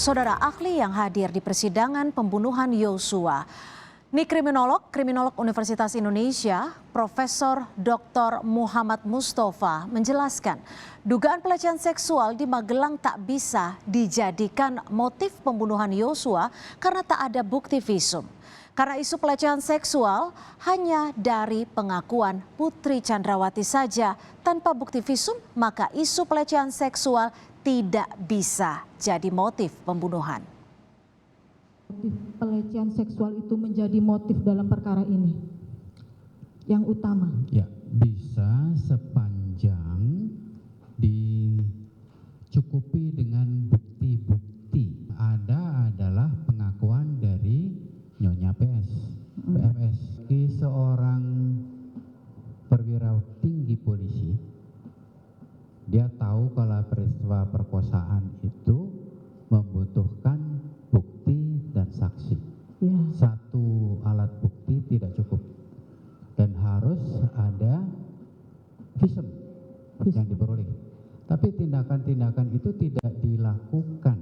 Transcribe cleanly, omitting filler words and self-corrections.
Saudara ahli yang hadir di persidangan pembunuhan Yosua, kriminolog Universitas Indonesia, Profesor Dr. Muhammad Mustafa menjelaskan, dugaan pelecehan seksual di Magelang tak bisa dijadikan motif pembunuhan Yosua karena tak ada bukti visum. Karena isu pelecehan seksual hanya dari pengakuan Putri Chandrawati saja tanpa bukti visum, maka isu pelecehan seksual tidak bisa jadi motif pembunuhan. Motif pelecehan seksual itu menjadi motif dalam perkara ini yang utama. Ya, bisa sepanjang dicukupi dengan bukti-bukti. Ada adalah pengakuan dari Nyonya PFS. Seorang perwira tinggi polisi, dia tahu kalau peristiwa perkosaan itu membutuhkan bukti dan saksi. Ya. Satu alat bukti tidak cukup dan harus ada visum yang diperoleh. Tapi tindakan-tindakan itu tidak dilakukan